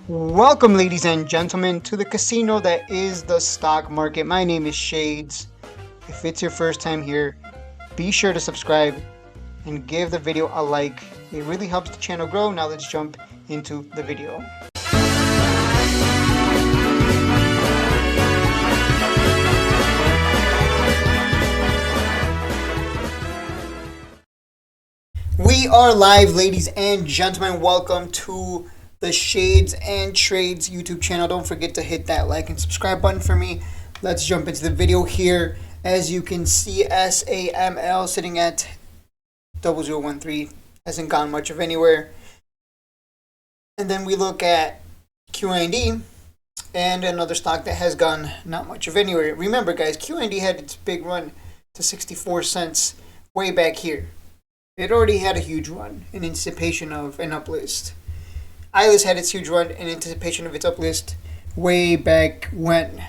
Welcome, ladies and gentlemen, to the casino that is the stock market. My name is Shades. If it's your first time here, be sure to subscribe and give the video a like. It really helps the channel grow. Now let's jump into the video. We are live, ladies and gentlemen. Welcome to the Shades and Trades YouTube channel. Don't forget to hit that like and subscribe button for me. Let's jump into the video here. As you can see, SAML sitting at 0013 hasn't gone much of anywhere. And then we look at QND and another stock that has gone not much of anywhere. Remember, guys, QND had its big run to 64 cents way back here. It already had a huge run in anticipation of an uplist. Ilus had its huge run in anticipation of its uplist way back when.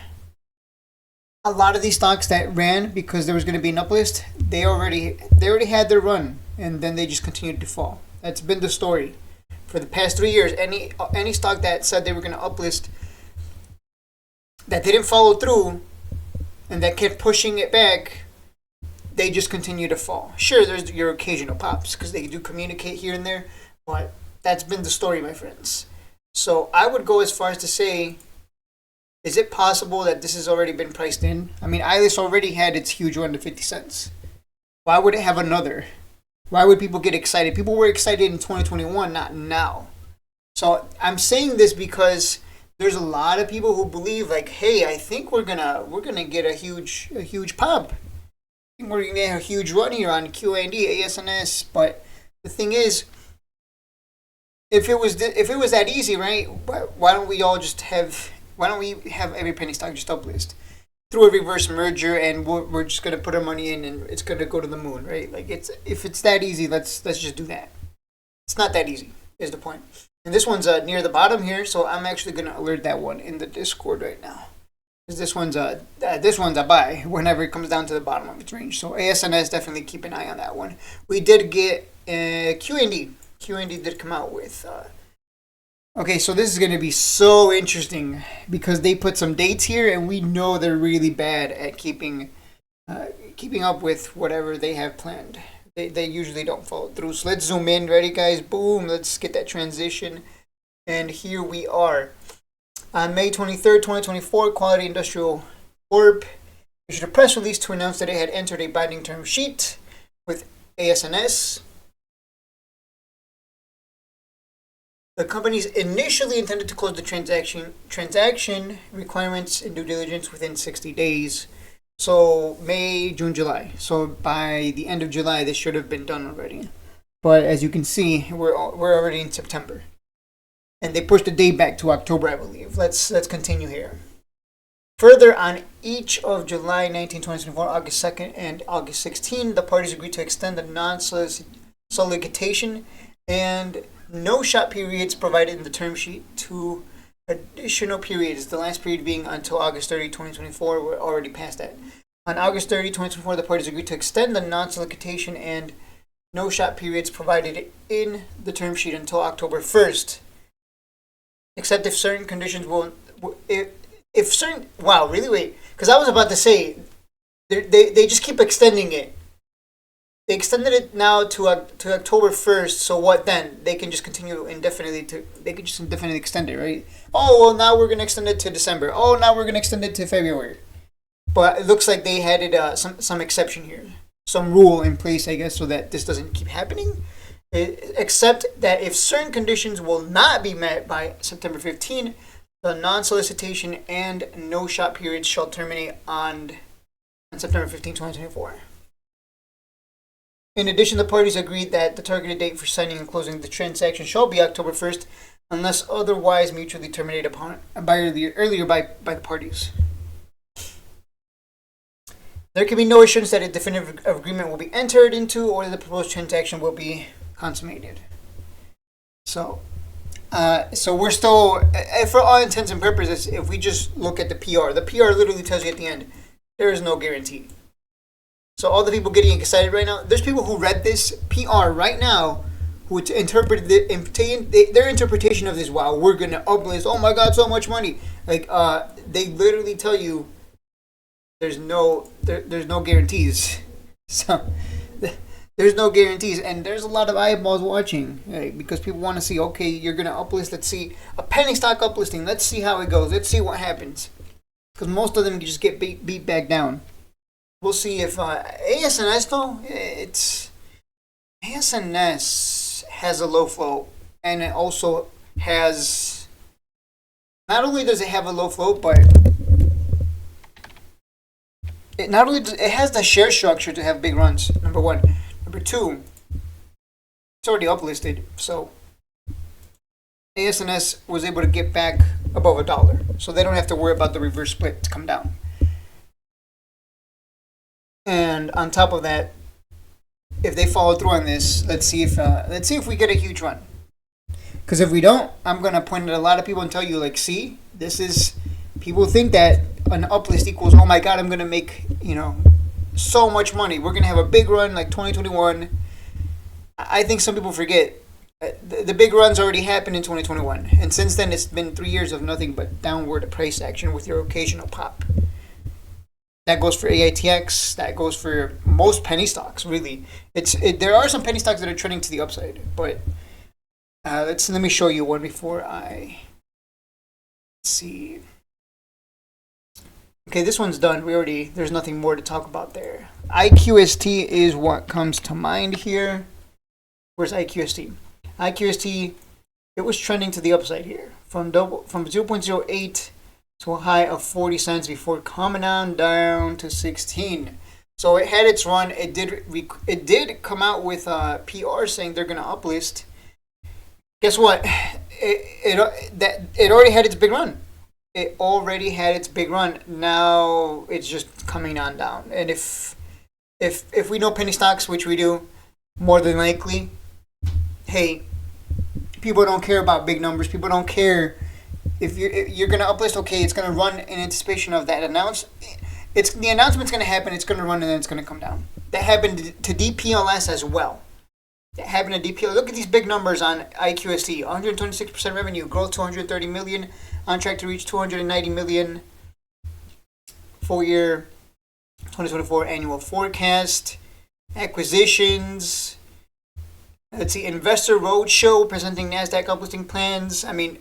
A lot of these stocks that ran because there was going to be an uplist, they already had their run, and then they just continued to fall. That's been the story for the past 3 years. Any stock that said they were going to uplist that didn't follow through and that kept pushing it back, they just continue to fall. Sure, there's your occasional pops because they do communicate here and there, but that's been the story, my friends. So I would go as far as to say, is it possible that this has already been priced in? I mean, Ilus already had its huge run to 50 cents. Why would it have another? Why would people get excited? People were excited in 2021, not now. So I'm saying this because there's a lot of people who believe, like, hey, I think we're gonna get a huge pop. I think we're gonna get a huge run here on QND, ASNS. But the thing is, if it was that easy, right? Why don't we have every penny stock just uplist through a reverse merger, and we're just gonna put our money in, and it's gonna go to the moon, right? Like, if it's that easy, let's just do that. It's not that easy, is the point. And this one's near the bottom here, so I'm actually gonna alert that one in the Discord right now, because this one's a buy whenever it comes down to the bottom of its range. So ASNS, definitely keep an eye on that one. We did get QND. QND did come out with okay, so this is going to be so interesting because they put some dates here, and we know they're really bad at keeping up with whatever they have planned. They usually don't follow through. So let's zoom in. Ready, guys? Boom. Let's get that transition. And here we are. On May 23rd, 2024, Quality Industrial Corp issued a press release to announce that it had entered a binding term sheet with ASNS. The companies initially intended to close the transaction requirements and due diligence within 60 days. So May, June, July. So by the end of July, this should have been done already. But as you can see, we're already in September, and they pushed the date back to October, I believe. Let's continue here. Further, on each of July 19, 2024, August 2nd, and August 16, the parties agreed to extend the non-solicitation and no shop periods provided in the term sheet to additional periods, the last period being until August 30, 2024. We're already past that. On August 30, 2024, the parties agreed to extend the non-solicitation and no shop periods provided in the term sheet until October 1st, except if certain conditions will, if certain, wow, really, wait, because I was about to say, they just keep extending it. They extended it now to October 1st, so what then? They can just continue indefinitely they could just indefinitely extend it, right? Oh, well, now we're going to extend it to December. Oh, now we're going to extend it to February. But it looks like they had some exception here. Some rule in place, I guess, so that this doesn't keep happening. Except that if certain conditions will not be met by September 15, the non-solicitation and no shop periods shall terminate on September 15, 2024. In addition, the parties agreed that the targeted date for signing and closing the transaction shall be October 1st, unless otherwise mutually terminated earlier by the parties. There can be no assurance that a definitive agreement will be entered into or the proposed transaction will be consummated. So we're still, for all intents and purposes, if we just look at the PR literally tells you at the end, there is no guarantee. So all the people getting excited right now, there's people who read this PR right now who interpreted their interpretation of this. Wow, we're gonna uplist. Oh my God, so much money. Like they literally tell you there's no guarantees. So there's no guarantees, and there's a lot of eyeballs watching, right? Because people want to see, okay, you're gonna uplist. Let's see a penny stock uplisting. Let's see how it goes. Let's see what happens. Because most of them just get beat back down. We'll see if ASNS though. It's ASNS has a low float, and it also has. Not only does it have a low float, but it not only does, it has the share structure to have big runs. Number one. Number two, it's already uplisted, so ASNS was able to get back above $1, so they don't have to worry about the reverse split to come down. And on top of that, if they follow through on this, let's see if we get a huge run. Because if we don't, I'm gonna point at a lot of people and tell you, like, see, this is, people think that an uplist equals, oh my God, I'm gonna make, so much money. We're gonna have a big run like 2021. I think some people forget the big runs already happened in 2021, and since then it's been 3 years of nothing but downward price action with your occasional pop. That goes for AITX. That goes for most penny stocks. Really, there are some penny stocks that are trending to the upside, but let me show you one before I see. Okay, this one's done. There's nothing more to talk about there. IQST is what comes to mind here. Where's IQST? IQST, it was trending to the upside here from 0.08 to a high of 40 cents before coming on down to 16. So it had its run. It did come out with a PR saying they're gonna uplist. Guess what? It already had its big run. It already had its big run. Now it's just coming on down. And if we know penny stocks, which we do, more than likely, hey, people don't care about big numbers. People don't care if you're gonna uplist. Okay, it's gonna run in anticipation of that the announcement's gonna happen. It's gonna run and then it's gonna come down. That happened to DPLS as well. That happened to DPLS. Look at these big numbers on IQST. 126% revenue growth, 230 million. On track to reach 290 million. Full year 2024 annual forecast. Acquisitions. Let's see, investor roadshow presenting NASDAQ uplisting plans. I mean,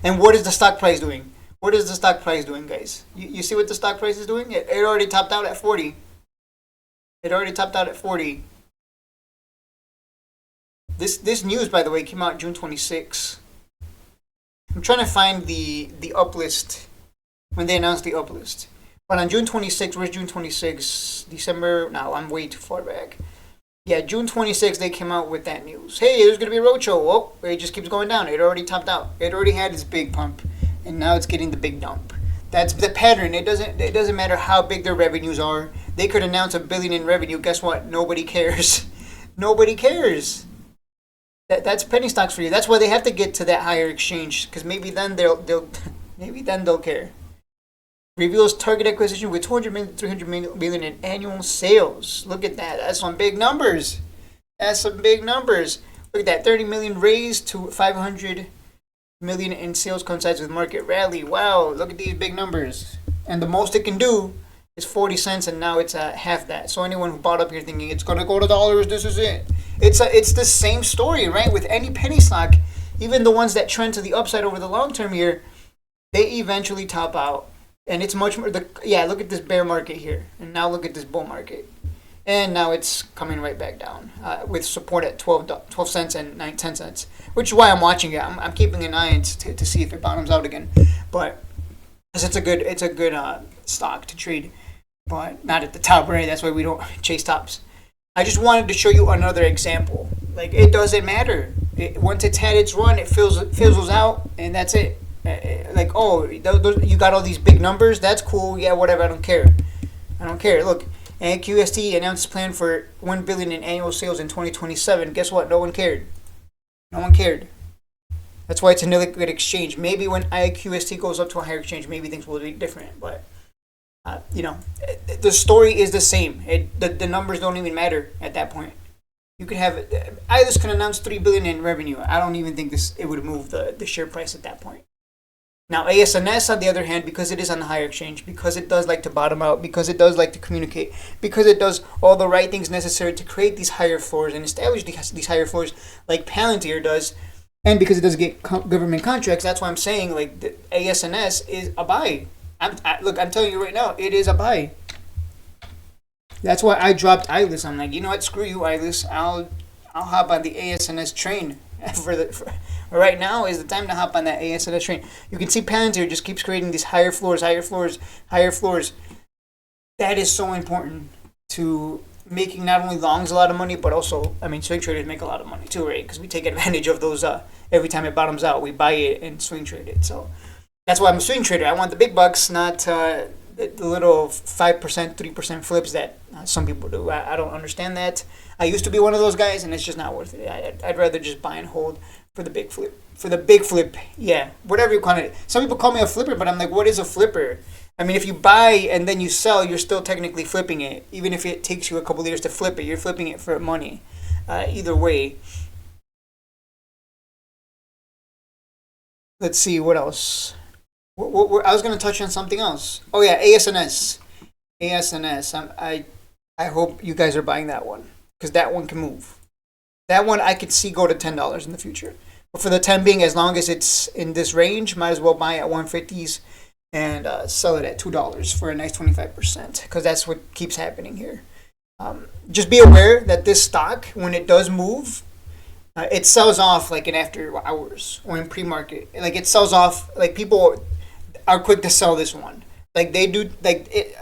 and what is the stock price doing? What is the stock price doing, guys? You see what the stock price is doing? It already topped out at 40. It already topped out at 40. This news, by the way, came out June 26. I'm trying to find the uplist when they announced the uplist. But on June 26, where's June 26? December? No, I'm way too far back. Yeah, June 26, they came out with that news. Hey, there's going to be a roadshow. Oh, it just keeps going down. It already topped out. It already had its big pump, and now it's getting the big dump. That's the pattern. It doesn't matter how big their revenues are. They could announce $1 billion in revenue. Guess what? Nobody cares. Nobody cares. That's penny stocks for you. That's why they have to get to that higher exchange, because maybe then they'll care. Reveals target acquisition with 200 million, 300 million in annual sales. Look at that. That's some big numbers. That's some big numbers. Look at that. 30 million raised to 500 million in sales coincides with market rally. Wow. Look at these big numbers. And the most it can do is 40 cents, and now it's half that. So anyone who bought up here thinking it's going to go to dollars, this is it. It's the same story, right? With any penny stock, even the ones that trend to the upside over the long term here, they eventually top out. And it's much more, look at this bear market here. And now look at this bull market. And now it's coming right back down with support at 12 cents and 10 cents, which is why I'm watching it. I'm keeping an eye to see if it bottoms out again. But because it's a good stock to trade, but not at the top, right? That's why we don't chase tops. I just wanted to show you another example. Like, it doesn't matter. Once it's had its run, it fizzles out, and that's it. Like, oh, you got all these big numbers. That's cool. Yeah, whatever. I don't care. Look, QST announced plan for $1 billion in annual sales in 2027. Guess what? No one cared. That's why it's a liquid exchange. Maybe when IQST goes up to a higher exchange, maybe things will be different. But the story is the same. The numbers don't even matter at that point. You could have Ilus can announce 3 billion in revenue. I don't even think it would move the share price at that point. Now ASNS, on the other hand, because it is on the higher exchange, because it does like to bottom out, because it does like to communicate, because it does all the right things necessary to create these higher floors and establish these higher floors like Palantir does, and because it does get government contracts, that's why I'm saying like the ASNS is a buy. Look, I'm telling you right now, it is a buy. That's why I dropped Ilus. I'm like, you know what? Screw you, Ilus. I'll hop on the ASNS train. For right now is the time to hop on that ASNS train. You can see Palantir just keeps creating these higher floors, higher floors, higher floors. That is so important to making not only longs a lot of money, but also, I mean, swing traders make a lot of money too, right? Because we take advantage of those. Every time it bottoms out, we buy it and swing trade it. So that's why I'm a swing trader. I want the big bucks, not the little 5%, 3% flips that some people do. I don't understand that. I used to be one of those guys, and it's just not worth it. I'd rather just buy and hold for the big flip. For the big flip, yeah, whatever you call it. Some people call me a flipper, but I'm like, what is a flipper? I mean, if you buy and then you sell, you're still technically flipping it. Even if it takes you a couple of years to flip it, you're flipping it for money. Either way. Let's see, what else? I was going to touch on something else. Oh, yeah, ASNS. I hope you guys are buying that one, because that one can move. That one I could see go to $10 in the future. But for the time being, as long as it's in this range, might as well buy at 150s and sell it at $2 for a nice 25%, because that's what keeps happening here. Just be aware that this stock, when it does move, it sells off like in after hours or in pre-market. Like it sells off, like people are quick to sell this one. Like they do, like it,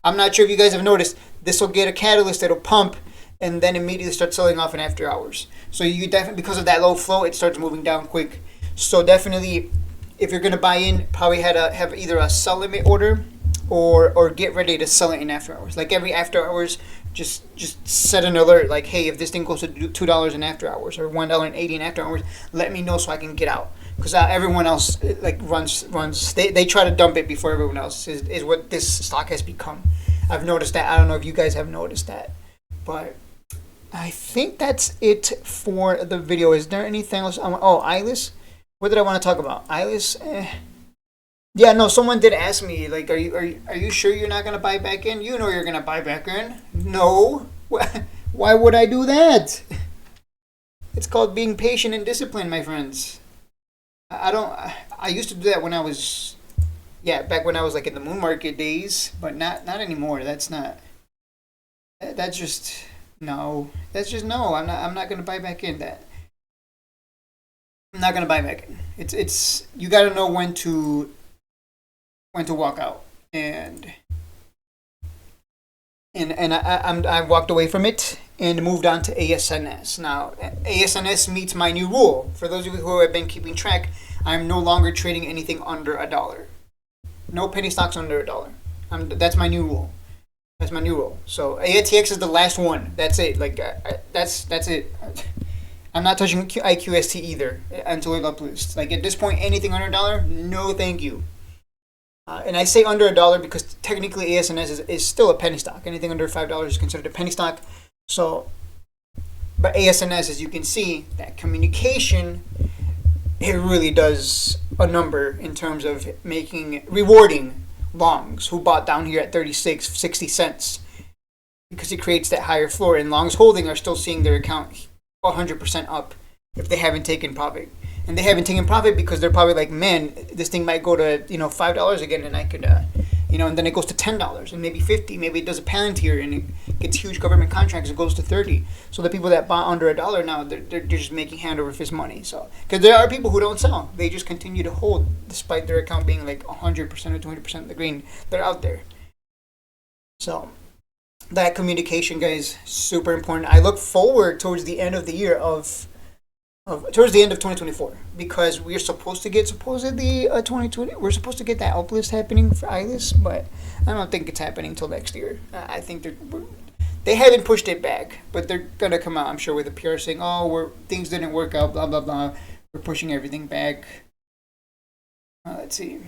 I'm not sure if you guys have noticed, this will get a catalyst that'll pump and then immediately start selling off in after hours. So you definitely, because of that low flow, it starts moving down quick. So definitely, if you're gonna buy in, probably have either a sell limit order or get ready to sell it in after hours. Like every after hours, just set an alert. Like, hey, if this thing goes to $2 in after hours or $1.80 in after hours, let me know so I can get out. Because everyone else like runs. They try to dump it before everyone else. Is what this stock has become. I've noticed that. I don't know if you guys have noticed that, but I think that's it for the video. Is there anything else? Oh, Ilus. What did I want to talk about? Ilus. Yeah, no. Someone did ask me, like, are you sure you're not gonna buy back in? You know you're gonna buy back in. No. Why would I do that? It's called being patient and disciplined, my friends. I used to do that when I was, back when I was like in the moon market days, but not anymore. That's just no. I'm not gonna buy back in that. I'm not gonna buy back in. It's you got to know when to walk out, and I walked away from it and moved on to ASNS. Now ASNS meets my new rule. For those of you who have been keeping track, I'm no longer trading anything under $1. No penny stocks under $1. That's my new rule. That's my new rule. So ATX is the last one. That's it. Like that's it. I'm not touching IQST either until it uplists. Like at this point, anything under $1, no, thank you. And I say under $1 because technically ASNS is still a penny stock. Anything under $5 is considered a penny stock. So, but ASNS, as you can see, that communication, it really does a number in terms of rewarding longs who bought down here at 36, 60 cents, because it creates that higher floor. And longs holding are still seeing their account 100% up if they haven't taken profit. And they haven't taken profit because they're probably like, man, this thing might go to $5 again, and I could and then it goes to $10 and maybe $50. Maybe it does a Palantir and it gets huge government contracts. It goes to $30. So the people that bought under $1 now, they're just making hand over fist money. So because there are people who don't sell, they just continue to hold despite their account being like 100% or 200% of the green. They're out there. So that communication, guys, super important. I look forward towards the end of the year towards the end of 2024, because we're supposed to get 2020. We're supposed to get that uplist happening for Ilus, but I don't think it's happening until next year. I think they haven't pushed it back, but they're gonna come out, I'm sure, with a PR saying, "Oh, things didn't work out, blah blah blah. We're pushing everything back." Let's see.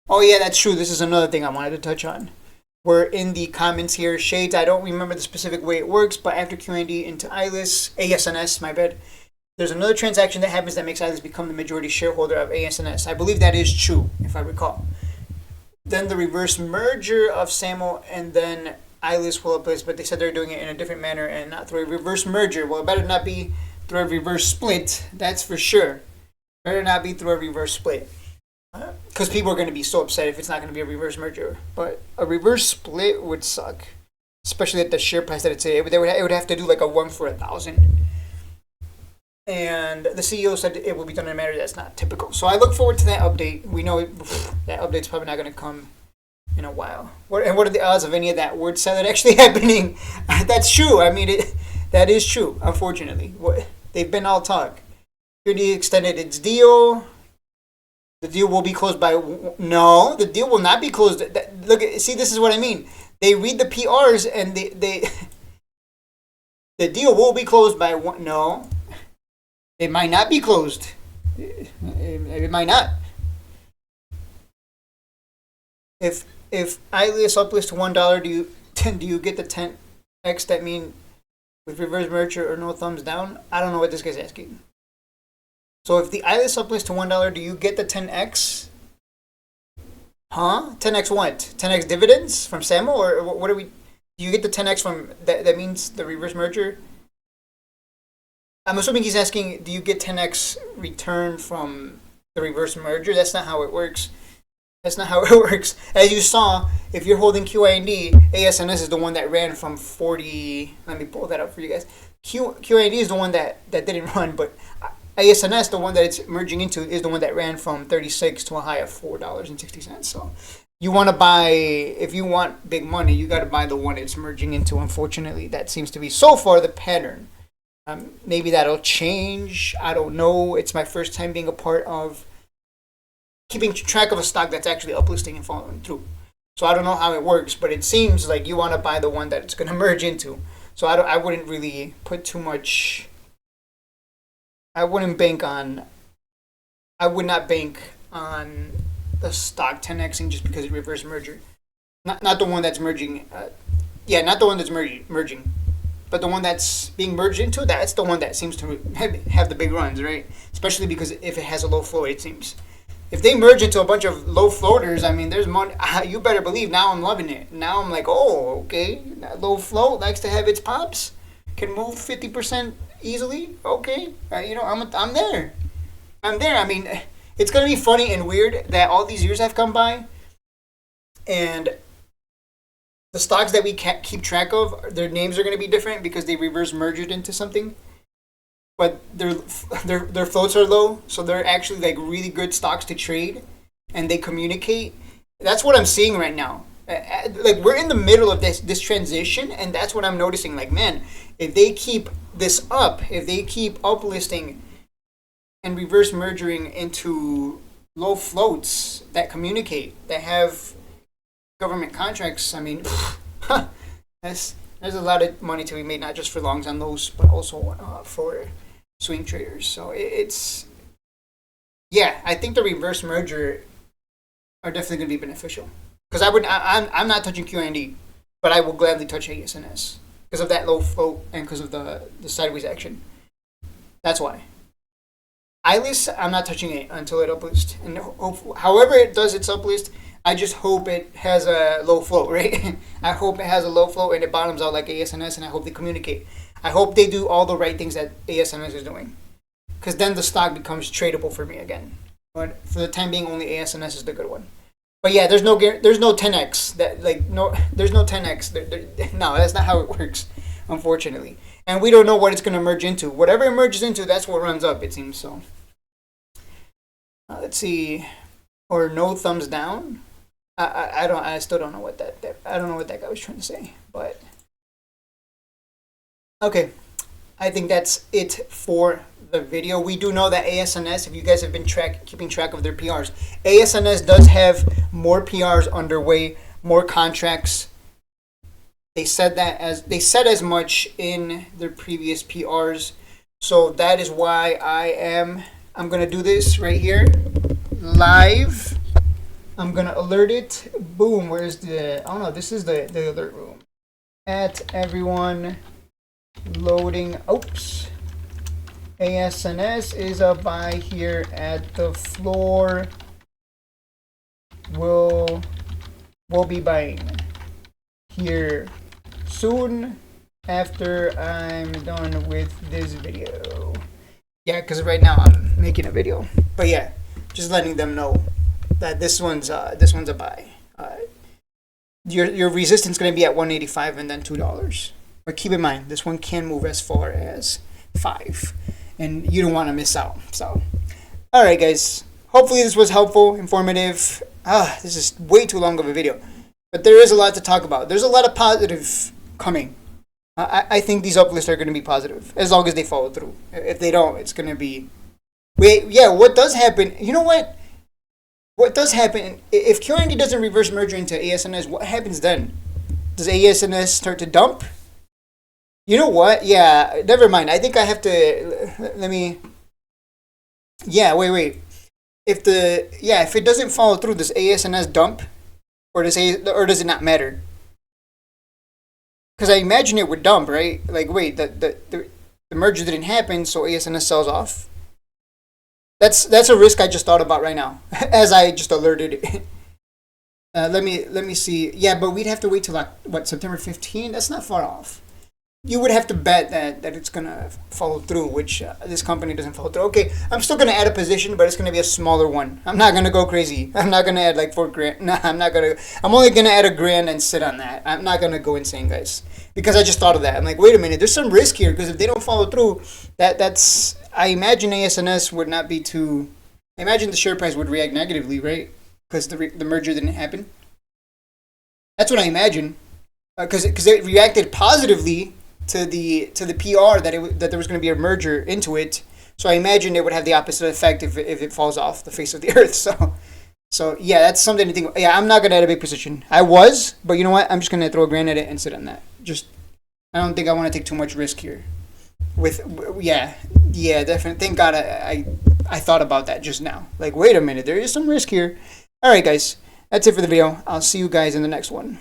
Oh yeah, that's true. This is another thing I wanted to touch on. were in the comments here. Shades, I don't remember the specific way it works, but after QND into Ilus, ASNS, my bad, there's another transaction that happens that makes Ilus become the majority shareholder of ASNS. I believe that is true, if I recall. Then the reverse merger of SAML and then Ilus will uplist, but they said they're doing it in a different manner and not through a reverse merger. Well, it better not be through a reverse split, that's for sure. Better not be through a reverse split. Because people are going to be so upset if it's not going to be a reverse merger. But a reverse split would suck. Especially at the share price that it's at. It would have to do like a 1 for 1,000. And the CEO said it will be done in a manner that's not typical. So I look forward to that update. We know that update's probably not going to come in a while. What are the odds of any of that word salad actually happening? That's true. I mean, that is true, unfortunately. They've been all talk. QND extended its deal. The deal will be closed by... No, the deal will not be closed. Look, see, this is what I mean. They read the PRs and they the deal will be closed by... No. It might not be closed. It might not. If Ilus uplist to $1, do you get the 10x that mean with reverse merger or no thumbs down? I don't know what this guy's asking. So if the Ilus uplist to $1, do you get the 10x? Huh? 10x what? 10x dividends from SAML, or what are we? Do you get the 10x from that means the reverse merger? I'm assuming he's asking, do you get 10x return from the reverse merger? That's not how it works. That's not how it works. As you saw, if you're holding QIND, ASNS is the one that ran from 40. Let me pull that up for you guys. QIND is the one that didn't run, but ASNS, the one that it's merging into, is the one that ran from 36 to a high of $4.60. So you want to buy, if you want big money, you got to buy the one it's merging into. Unfortunately, that seems to be so far the pattern. Maybe that'll change. I don't know. It's my first time being a part of keeping track of a stock that's actually uplisting and following through. So I don't know how it works, but it seems like you want to buy the one that it's going to merge into. So I wouldn't really put too much. I would not bank on the stock 10xing just because of reverse merger. Not the one that's merging. Not the one that's merging. But the one that's being merged into, that's the one that seems to have the big runs, right? Especially because if it has a low float, it seems. If they merge into a bunch of low floaters, I mean, there's money. You better believe now I'm loving it. Now I'm like, oh, okay. That low float likes to have its pops. Can move 50% easily. Okay. I'm there. I mean, it's going to be funny and weird that all these years have come by. And the stocks that we can't keep track of, their names are going to be different because they reverse merged into something. But their floats are low, so they're actually like really good stocks to trade, and they communicate. That's what I'm seeing right now. Like we're in the middle of this transition, and that's what I'm noticing. Like, man, if they keep this up, if they keep uplisting and reverse merging into low floats that communicate, that have government contracts, I mean, there's a lot of money to be made, not just for longs on those, but also for swing traders. So I think the reverse merger are definitely going to be beneficial. Because I'm not touching QND, but I will gladly touch ASNS because of that low float and because of the sideways action. That's why. Ilus, I'm not touching it until it uplist. And however it does its uplist, I just hope it has a low float, right? I hope it has a low float and it bottoms out like ASNS, and I hope they communicate. I hope they do all the right things that ASNS is doing. Because then the stock becomes tradable for me again. But for the time being, only ASNS is the good one. But yeah, there's no 10x. There's no 10x. No, that's not how it works, unfortunately. And we don't know what it's going to merge into. Whatever it merges into, that's what runs up, it seems. So let's see. Or no thumbs down. I still don't know what I don't know what that guy was trying to say. But okay, I think that's it for the video. We do know that ASNS, if you guys have been keeping track of their PRs, ASNS does have more PRs underway, more contracts. They said as much in their previous PRs. So that is why I'm gonna do this right here live. I'm gonna alert it. Boom, where's the, oh no, this is the alert room. At everyone loading, oops. ASNS is a buy here at the floor. We'll be buying here soon after I'm done with this video. Yeah, because right now I'm making a video. But yeah, just letting them know that this one's a buy. Your resistance is going to be at 185 and then $2. But keep in mind, this one can move as far as 5. And you don't want to miss out. So, all right, guys. Hopefully this was helpful, informative. This is way too long of a video. But there is a lot to talk about. There's a lot of positive coming. I think these uplists are going to be positive as long as they follow through. If they don't, it's going to be... what does happen... You know what? What does happen... If QRND doesn't reverse merger into ASNS, what happens then? Does ASNS start to dump? You know what? Yeah, never mind. I think I have to... Let me... Yeah, wait. If it doesn't follow through, does ASNS dump? Or does it not matter? Because I imagine it would dump, right? Like, wait, the merger didn't happen, so ASNS sells off. That's a risk I just thought about right now, as I just alerted it. Let me see. Yeah, but we'd have to wait till what, September 15? That's not far off. You would have to bet that it's gonna follow through, which this company doesn't follow through. Okay, I'm still gonna add a position, but it's gonna be a smaller one. I'm not gonna go crazy. I'm not gonna add like $4,000. Nah, I'm only gonna add $1,000 and sit on that. I'm not gonna go insane, guys, because I just thought of that. I'm like, wait a minute, there's some risk here, because if they don't follow through, that's I imagine ASNS would not be too. I imagine the share price would react negatively, right? Because the merger didn't happen. That's what I imagine, because it reacted positively to the PR that there was going to be a merger into it. So I imagine it would have the opposite effect if it falls off the face of the earth. So yeah, that's something to think about. Yeah, I'm not going to add a big position. I was, but you know what? I'm just going to throw $1,000 at it and sit on that. I don't think I want to take too much risk here. Yeah, definitely. Thank God I thought about that just now. Like, wait a minute, there is some risk here. All right, guys, that's it for the video. I'll see you guys in the next one.